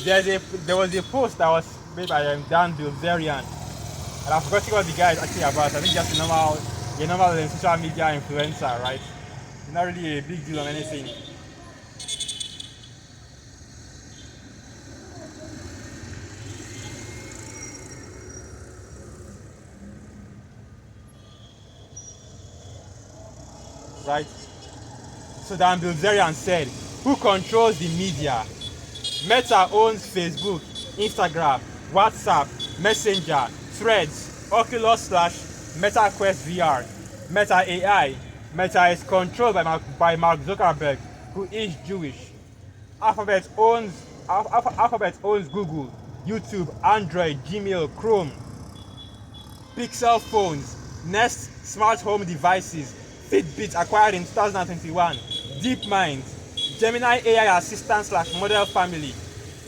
There was a post that was made by Dan Bilzerian, and I forgot what the guy is actually about. I think just a normal social media influencer, right? Not really a big deal on anything, right? So Dan Bilzerian said, "Who controls the media? Meta owns Facebook, Instagram, WhatsApp, Messenger, Threads, Oculus slash MetaQuest VR, Meta AI. Meta is controlled by Mark Zuckerberg, who is Jewish. Alphabet owns Google, YouTube, Android, Gmail, Chrome, Pixel phones, Nest smart home devices, Fitbit acquired in 2021, DeepMind, Gemini AI assistant slash model family,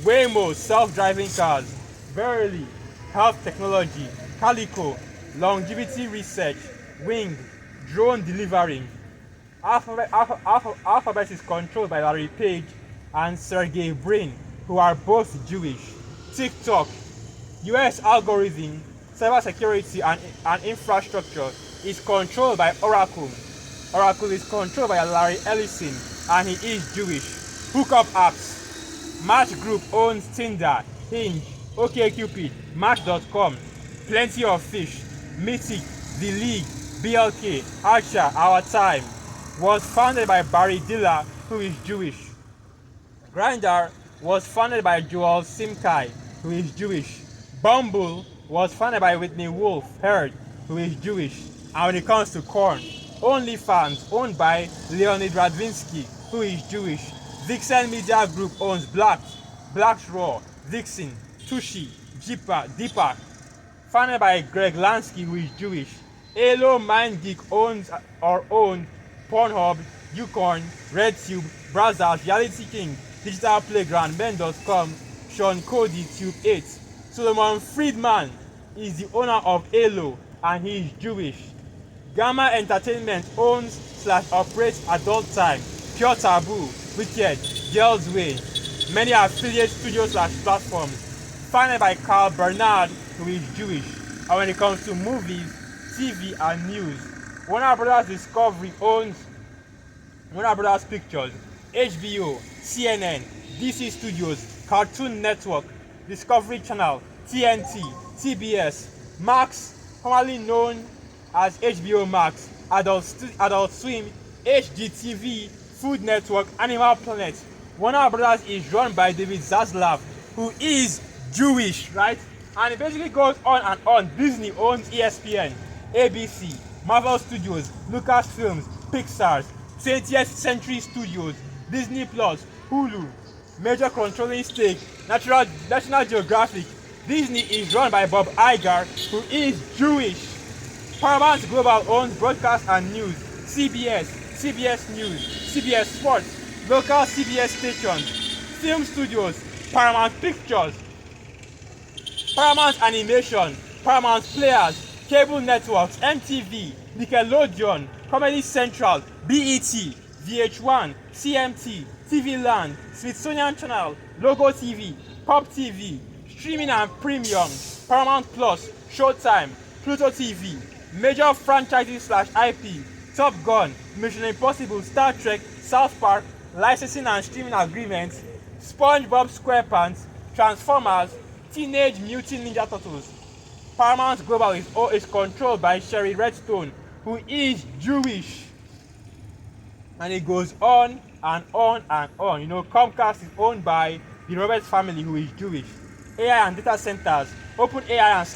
Waymo self-driving cars, Verily health technology, Calico longevity research, Wing drone delivering. Alphabet is controlled by Larry Page and Sergey Brin, who are both Jewish. TikTok, US algorithm, cybersecurity and infrastructure is controlled by Oracle. Oracle is controlled by Larry Ellison and he is Jewish. Hookup apps, Match Group owns Tinder, Hinge, OkCupid, Match.com, Plenty of Fish, Mythic, The League, BLK, Archer, Our Time, was founded by Barry Diller, who is Jewish. Grindr was founded by Joel Simkai, who is Jewish. Bumble was founded by Whitney Wolf Heard, who is Jewish. And when it comes to corn, OnlyFans, owned by Leonid Radvinsky, who is Jewish. Vixen Media Group owns Black's Raw, Vixen, Tushi, Deepak, founded by Greg Lansky, who is Jewish. Halo MindGeek owns or owned Pornhub, Ucorn, RedTube, Brazzers, Reality King, Digital Playground, Men.com, Sean Cody, Tube 8. Solomon Friedman is the owner of Halo and he is Jewish. Gamma Entertainment owns / operates Adult Time, Pure Taboo, Wicked, Girls Way, many affiliate studios / platforms, founded by Carl Bernard, who is Jewish. And when it comes to movies, TV and news, Warner Brothers Discovery owns Warner Brothers Pictures, HBO, CNN, DC Studios, Cartoon Network, Discovery Channel, TNT, TBS, Max, formerly known as HBO Max, Adult Swim, HGTV, Food Network, Animal Planet. Warner Brothers is run by David Zaslav, who is Jewish, right? And it basically goes on and on. Disney owns ESPN, ABC, Marvel Studios, Lucasfilms, Pixar, 20th Century Studios, Disney Plus, Hulu, major controlling stake, National Geographic. Disney is run by Bob Iger, who is Jewish. Paramount Global owns Broadcast and News, CBS, CBS News, CBS Sports, local CBS stations, film studios, Paramount Pictures, Paramount Animation, Paramount Players, cable networks, MTV, Nickelodeon, Comedy Central, BET, VH1, CMT, TV Land, Smithsonian Channel, Logo TV, Pop TV, streaming and premium, Paramount Plus, Showtime, Pluto TV, major franchises / IP, Top Gun, Mission Impossible, Star Trek, South Park, licensing and streaming agreements, SpongeBob SquarePants, Transformers, Teenage Mutant Ninja Turtles. Paramount Global is controlled by Sherry Redstone, who is Jewish. And it goes on and on and on. You know, Comcast is owned by the Roberts family, who is Jewish. AI and data centers, OpenAI and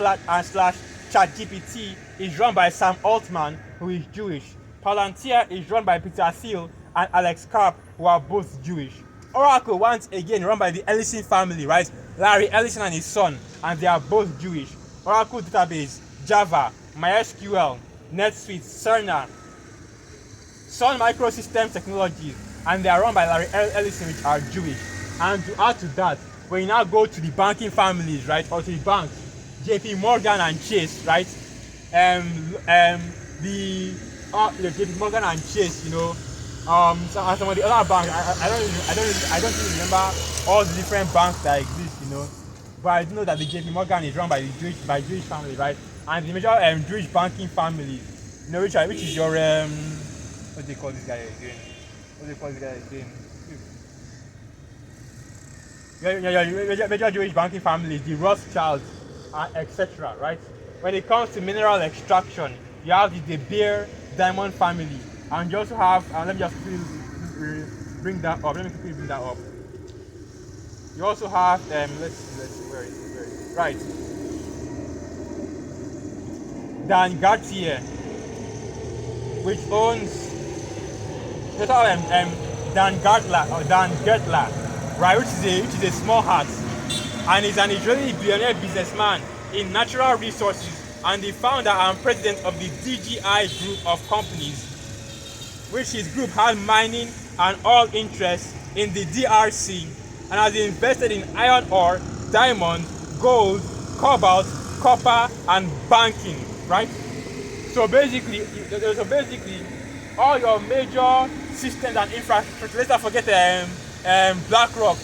ChatGPT is run by Sam Altman, who is Jewish. Palantir is run by Peter Thiel and Alex Karp, who are both Jewish. Oracle, once again, run by the Ellison family, right? Larry Ellison and his son, and they are both Jewish. Oracle Database, Java, MySQL, NetSuite, Cerner, Sun Microsystems Technologies, and they are run by Larry Ellison, which are Jewish. And to add to that, when you now go to the banking families, right, or to the banks, JP Morgan and Chase, right, the JP Morgan and Chase, you know, And some of the other banks, I don't really remember all the different banks that exist, but I do know that the JP Morgan is run by the Jewish family, right? And the major Jewish banking families, which is your what do they call this guy again? Your major Jewish banking families, the Rothschilds, etc. Right? When it comes to mineral extraction, you have the De Beer Diamond family, and you also have. Let me just quickly bring that up. You also have let's see where is it? Right. Dan Gartier, which owns Dan Gertler, right, which is a small hat, and is an Israeli billionaire businessman in natural resources and the founder and president of the DGI group of companies, which his group has mining and oil interests in the DRC and has invested in iron ore, diamonds, gold, cobalt, copper, and banking, right? So basically, all your major systems and infrastructure. Let's not forget BlackRock.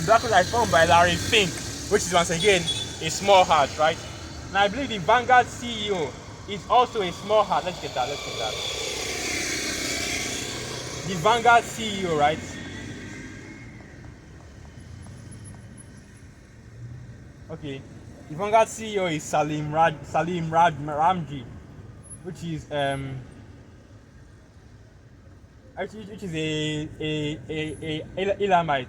BlackRock is owned by Larry Fink, which is once again a small hat, right? And I believe the Vanguard CEO is also a small hat. Let's get that. The Vanguard CEO, right? Okay. The Vanguard CEO is Salim Ramji, which is a Elamite.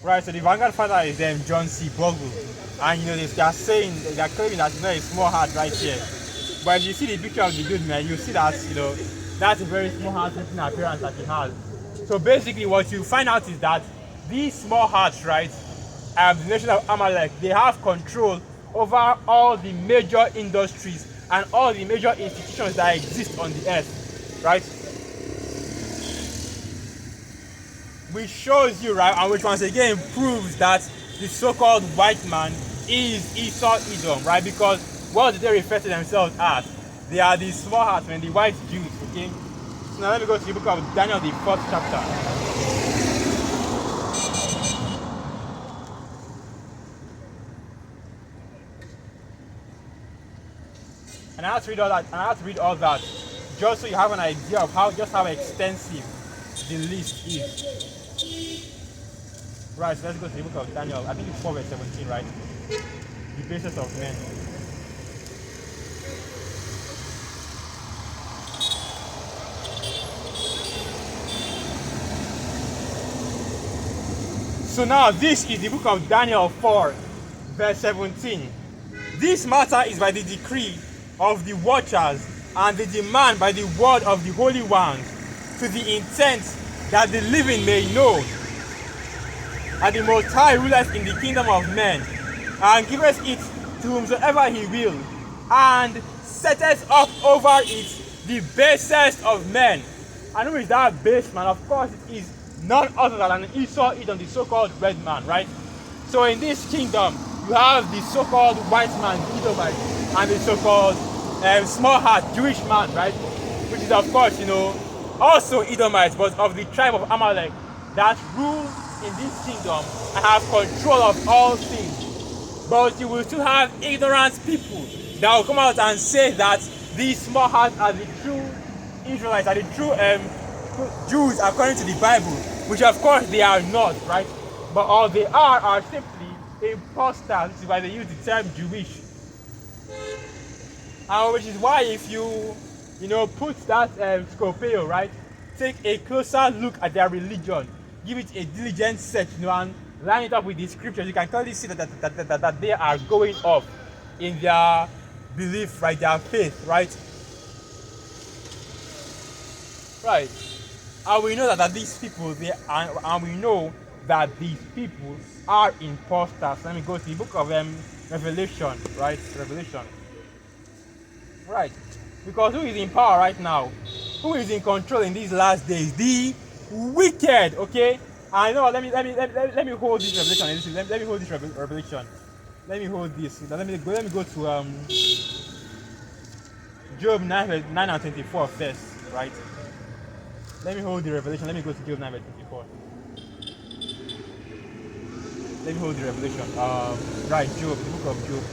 Right, so the Vanguard founder is John C. Bogle, and they are claiming that a small hat right here. But if you see the picture of the dude, man, you see that that's a very small hat looking appearance that he has. So basically, what you find out is that these small hats, right, the nation of Amalek, they have control over all the major industries and all the major institutions that exist on the earth, right? Which shows you, right, and which once again proves that the so-called white man is Esau Edom, right? Because what do they refer to themselves as? They are the small hats, man, the white Jews, okay? So now let me go to the book of Daniel, the 4th chapter. And I have to read all that, just so you have an idea of how extensive the list is. Right, so let's go to the book of Daniel. I think it's 4 verse 17, right? The basis of men. So now this is the book of Daniel 4 verse 17. This matter is by the decree of the watchers and the demand by the word of the holy ones, to the intent that the living may know that the Most High ruleth in the kingdom of men, and giveth it to whomsoever he will, and setteth up over it the basest of men. And who is that base man? Of course, it is none other than Esau Edom, the so-called red man, right? So in this kingdom, you have the so-called white man, Edomite, and the so-called small hat Jewish man, right? Which is, of course, also Edomites, but of the tribe of Amalek, that rule in this kingdom and have control of all things. But you will still have ignorant people that will come out and say that these small hats are the true Israelites, are the true Jews according to the Bible, which of course they are not, right? But all they are simply imposters. This is why they use the term Jewish. Which is why if you put that Scorpio, right, take a closer look at their religion, give it a diligent search, and line it up with the scriptures, you can clearly see that they are going off. in their belief, right, their faith, right? Right. And we know that these people, and we know that these people are imposters. Let me go to the book of Revelation, right? Revelation. Right. Because who is in power right now? Who is in control in these last days? The wicked, okay? I know, let me hold this revelation. Let me hold this revelation. Let me hold this. Let me go to Job 9 and 24 first, right? Let me hold the revelation. Let me go to Job 9 and 24. Let me hold the revelation. Right, Job, the book of Job.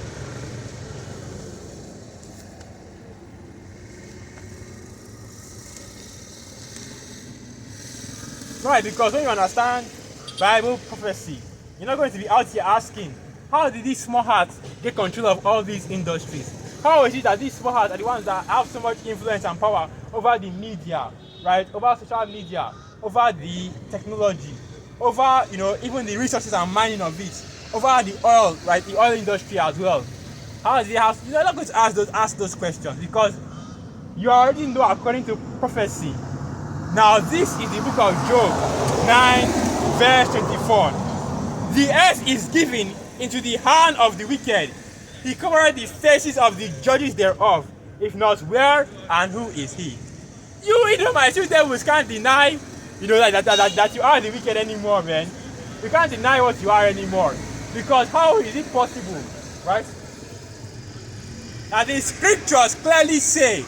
Right, because when you understand Bible prophecy, you're not going to be out here asking, how did these small hearts get control of all these industries? How is it that these small hearts are the ones that have so much influence and power over the media, right? Over social media, over the technology, over, even the resources and mining of it, over the oil, right? The oil industry as well. How is it? You're not going to ask those questions because you already know according to prophecy. Now this is the book of Job 9 verse 24. The earth is given into the hand of the wicked. He covered the faces of the judges thereof. If not, where and who is he? You Edomites, you devils can't deny, that you are the wicked anymore, man. You can't deny what you are anymore. Because how is it possible, right? And the scriptures clearly say,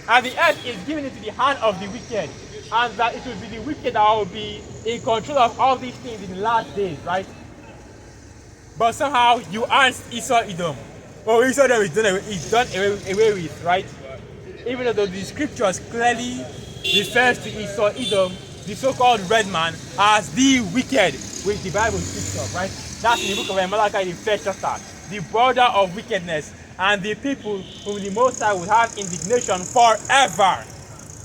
and the earth is given into the hand of the wicked, and that it will be the wicked that will be in control of all these things in the last days, right? But somehow you aren't Esau Edom. Oh, Esau Edom is done away with, right? Even though the scriptures clearly refers to Esau Edom, the so-called red man, as the wicked, which the Bible speaks of, right? That's in the book of Malachi, the first chapter. The border of wickedness, and the people whom the Most High will have indignation forever.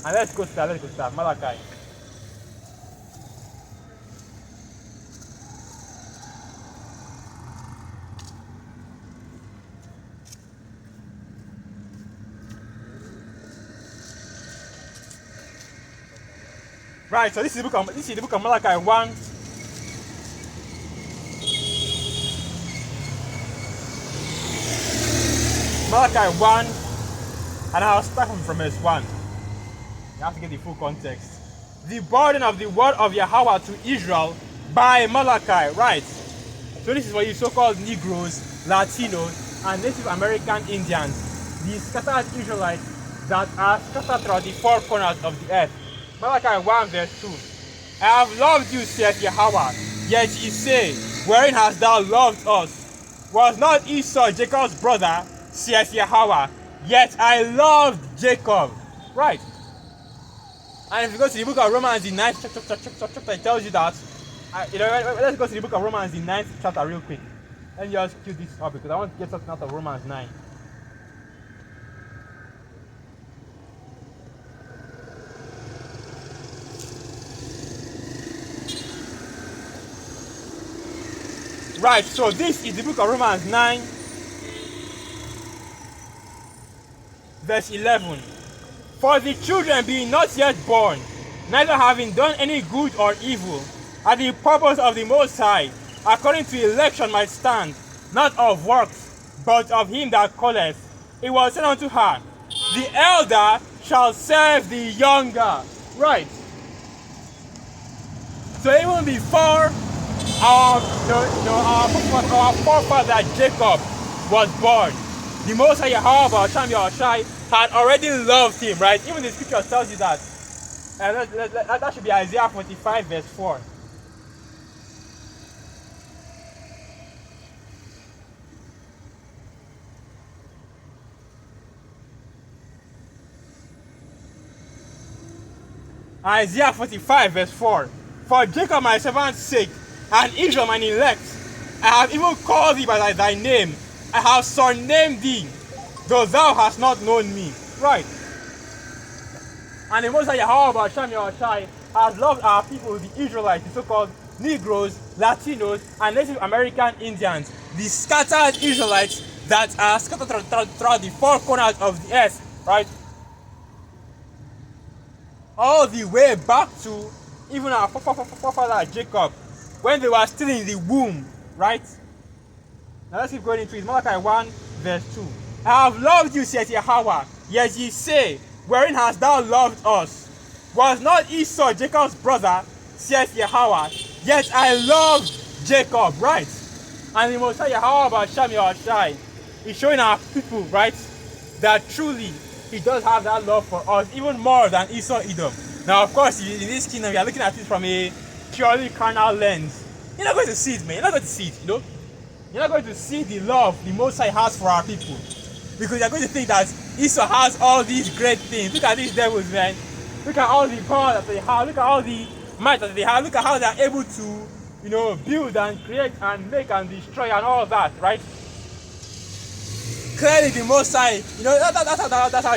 And let's go start. Malachi. Right, so this is the book of Malachi 1. Malachi 1, and I'll start from verse 1. You have to get the full context. The burden of the word of Yahweh to Israel by Malachi, right? So this is for you so-called Negroes, Latinos, and Native American Indians, the scattered Israelites that are scattered throughout the four corners of the earth. Malachi 1 verse 2. I have loved you, saith Yahweh, yet ye say, wherein hast thou loved us? Was not Esau Jacob's brother, saith Yahweh, yet I loved Jacob. Right. And if you go to the book of Romans, the 9th chapter, it tells you that, let's go to the book of Romans, the 9th chapter real quick. Let me just cue this up because I want to get something out of Romans 9. Right, so this is the book of Romans 9, verse 11. For the children being not yet born, neither having done any good or evil, at the purpose of the Most High, according to election might stand, not of works, but of him that calleth. It was said unto her, the elder shall serve the younger. Right. So even before our forefather Jacob was born, the Most High Yahweh Shai had already loved him, right? Even the scripture tells you that. That should be Isaiah 45 verse 4. Isaiah 45 verse 4. For Jacob my servant's sake, and Israel mine elect, I have even called thee by thy name. I have surnamed thee, though thou hast not known me. Right. And the Most High Yahweh Shai has loved our people, the Israelites, the so-called Negroes, Latinos, and Native American Indians, the scattered Israelites that are scattered throughout the four corners of the earth, right? All the way back to even our forefather Jacob, when they were still in the womb, right? Now let's keep going into it. Malachi 1 verse 2. I have loved you, says Yahweh, yet ye say, wherein hast thou loved us? Was not Esau Jacob's brother, says Yahweh, yet I loved Jacob, right? And the Most High Yahweh Basham Yahushai is showing our people, right, that truly he does have that love for us, even more than Esau Edom. Now, of course, in this kingdom, we are looking at it from a purely carnal lens. You're not going to see it, man. You're not going to see it, you know. You're not going to see the love the Most High has for our people. Because you're going to think that Esau has all these great things. Look at these devils, man. Look at all the power that they have. Look at all the might that they have. Look at how they are able to, you know, build and create and make and destroy and all that, right? Clearly, the Most High, you know, that's how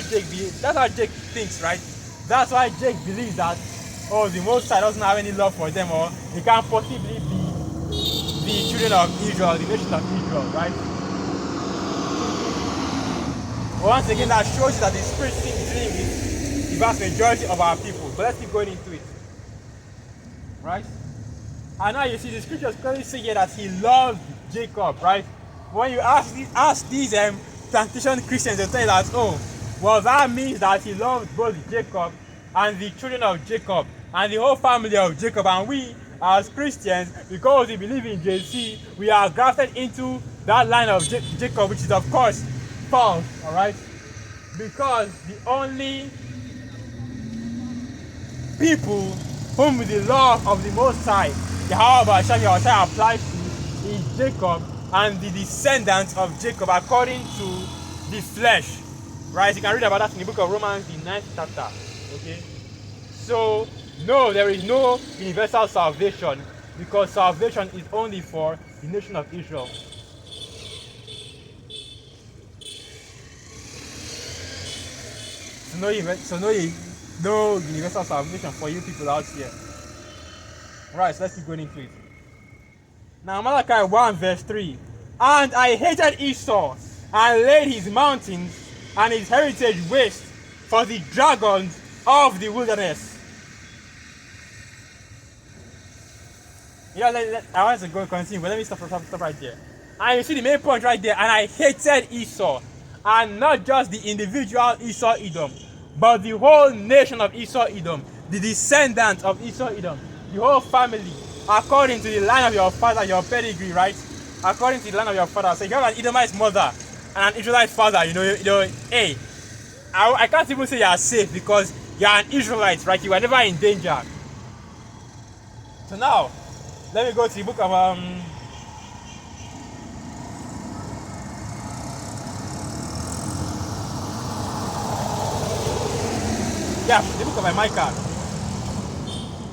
Jake thinks, right? That's why Jake believes that, oh, the Most High doesn't have any love for them, or he can't possibly be the children of Israel, the nation of Israel, right? Once again, that shows you that the Spirit is dealing with the vast majority of our people. But let's keep going into it, right? And now you see the scriptures clearly say here that he loved Jacob, right? When you ask these plantation Christians, they'll tell you that, oh, well, that means that he loved both Jacob and the children of Jacob and the whole family of Jacob. And we, as Christians, because we believe in JC, we are grafted into that line of Jacob, which is, of course, false, all right? Because the only people whom the love of the Most High, Yahweh Hashem Yahushua, applies to is Jacob and the descendants of Jacob according to the flesh, right? You can read about that in the book of Romans, the 9th chapter, okay? So, no, there is no universal salvation because salvation is only for the nation of Israel. So no universal salvation for you people out here. Right, so let's keep going into it. Now Malachi 1 verse 3. And I hated Esau, and laid his mountains and his heritage waste for the dragons of the wilderness. Yeah, I want to go and continue, but let me stop right there. And you see the main point right there. And I hated Esau, and not just the individual Esau Edom, but the whole nation of Esau Edom, the descendants of Esau Edom, the whole family, according to the line of your father, your pedigree, right? According to the line of your father. So if you have an Edomite mother and an Israelite father, you know, hey, I can't even say you are safe because you are an Israelite, right? You are never in danger. So now, let me go to the book of the book of Micah.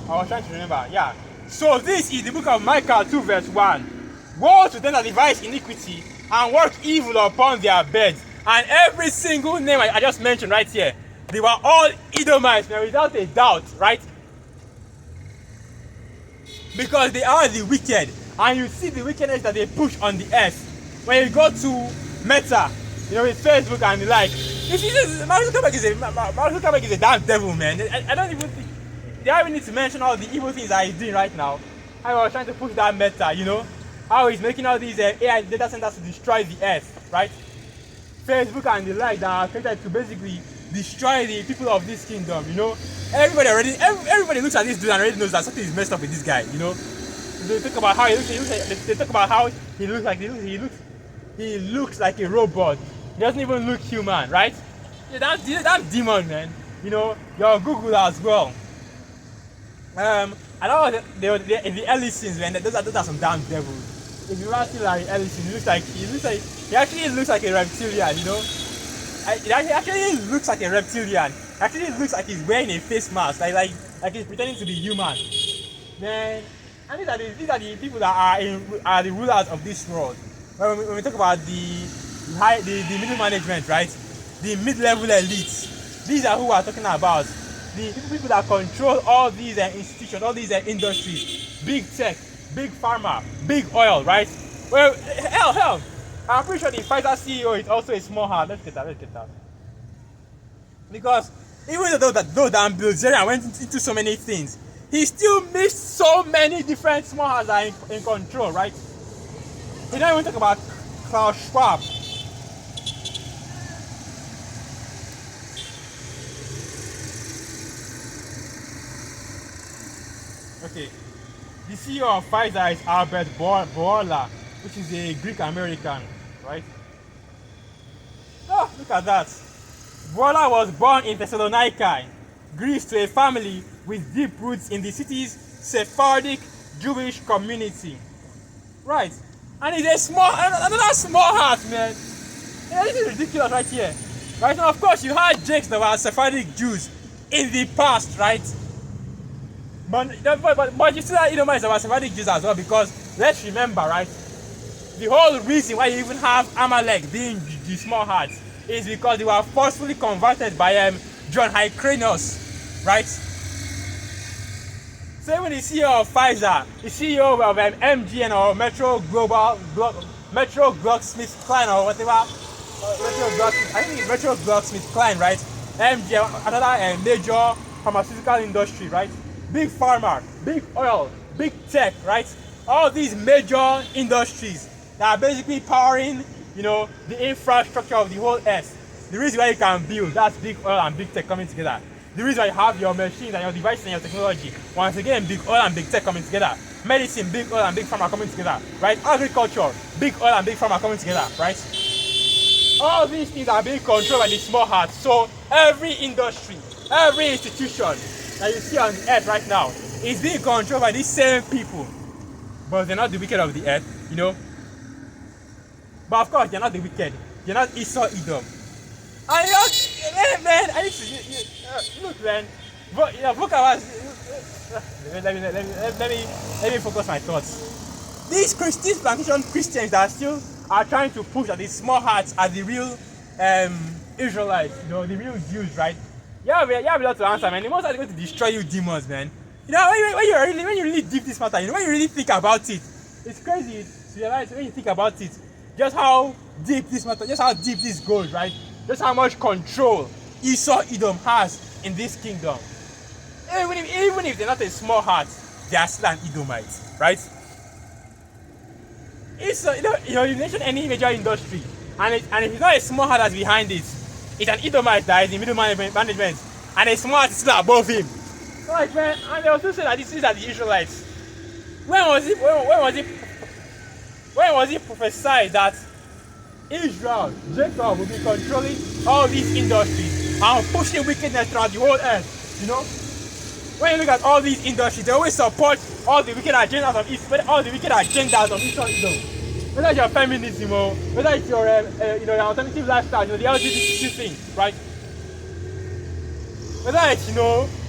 I was trying to remember. Yeah. So this is the book of Micah 2 verse 1. Woe to them that devise iniquity and work evil upon their beds. And every single name I just mentioned right here, they were all Edomites, man, without a doubt, right? Because they are the wicked. And you see the wickedness that they push on the earth. When you go to Meta, you know, with Facebook and the like, you see this, Mark Zuckerberg is a damn devil, man. I don't even think, they don't even need to mention all the evil things that he's doing right now. How he was trying to push that Meta, you know? How he's making all these AI data centers to destroy the earth, right? Facebook and the like that are created to basically destroy the people of this kingdom, you know? Everybody looks at this dude and already knows that something is messed up with this guy, you know? They talk about how he looks like a robot. He doesn't even look human, right? Yeah, that demon, man. You know, your Google as well. I know in the early scenes, man, those are some damn devils. If you ever see Larry Ellison, he actually looks like a reptilian, you know. He actually looks like a reptilian. He actually looks like he's wearing a face mask, like he's pretending to be human. Then, and these are the people that are the rulers of this world. When we talk about the middle management, right? The mid-level elites. These are who we're talking about. The people that control all these institutions, all these industries, big tech, big pharma, big oil, right? Well, hell, I'm pretty sure the Pfizer CEO is also a small hat. Let's get that. Because even though those damn Bilzerian went into so many things, he still missed so many different small hats that are in control, right? He don't even talk about Klaus Schwab. Okay, the CEO of Pfizer is Albert Bourla, which is a Greek American, right? Oh, look at that. Bourla was born in Thessalonica, Greece, to a family with deep roots in the city's Sephardic Jewish community. Right, and it's another small hat, man. Yeah, this is ridiculous right here. Right now, of course, you had jokes about Sephardic Jews in the past, right? But you see that Edomites about Sephardic Jews as well, because let's remember, right? The whole reason why you even have Amalek being the small hats is because they were forcefully converted by John Hyrcanus, right? So when the CEO of Pfizer, the CEO of MGN or Metro Glocksmith Klein or whatever, I think it's Metro Glocksmith Klein, right? MGN, another major pharmaceutical industry, right? Big pharma, big oil, big tech, right? All these major industries that are basically powering, the infrastructure of the whole earth. The reason why you can build, that's big oil and big tech coming together. The reason why you have your machines and your devices and your technology, once again, big oil and big tech coming together. Medicine, big oil and big pharma coming together, right? Agriculture, big oil and big pharma coming together, right? All these things are being controlled by the small hats. So every industry, every institution that you see on the earth right now is being controlled by these same people. But they're not the wicked of the earth, But of course, they're not the wicked. They're not Esau, Edom. And man, I need to look, man. Look at let me focus my thoughts. These plantation Christians that still are trying to push at these small hats as the real Israelites, the real Jews, right? You have a lot to answer, man. The most are going to destroy you, demons, man. When you really deep this matter, when you really think about it, it's crazy to realize when you think about it, just how deep this matter, just how deep this goes, right? Just how much control Esau Edom has in this kingdom. Even if they're not a small hat, they are still an Edomite, right? Esau, you mention any major industry, and if it's not a small hat that's behind it, it's an Edomite that is in middle management, and a small hat is still above him. Like, man, and they also say that these are the Israelites. When was it prophesied that Israel, Jacob, will be controlling all these industries and pushing wickedness throughout the whole earth? When you look at all these industries, they always support all the wicked agendas of Israel, whether it's your feminism or whether it's your your alternative lifestyle, the LGBT thing, right? Whether it's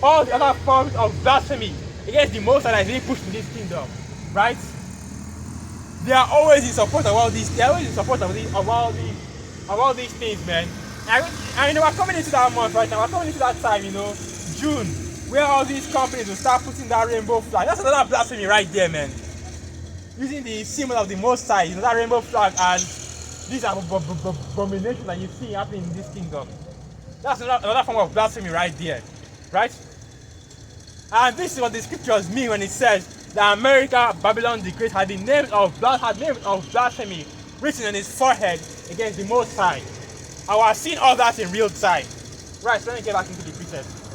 all the other forms of blasphemy against the Most High that is being pushed in this kingdom, right? They are always in support of all these. They are always in support of all these things, man. And we're coming into that month right now. We're coming into that time, June, where all these companies will start putting that rainbow flag. That's another blasphemy right there, man. Using the symbol of the Most High, that rainbow flag as this abomination that you see happening in this kingdom. That's another form of blasphemy right there, right? And this is what the scriptures mean when it says that America, Babylon the Great, had names of blasphemy written on his forehead against the Most High. And we're seeing all that in real time. Right, so let me get back into the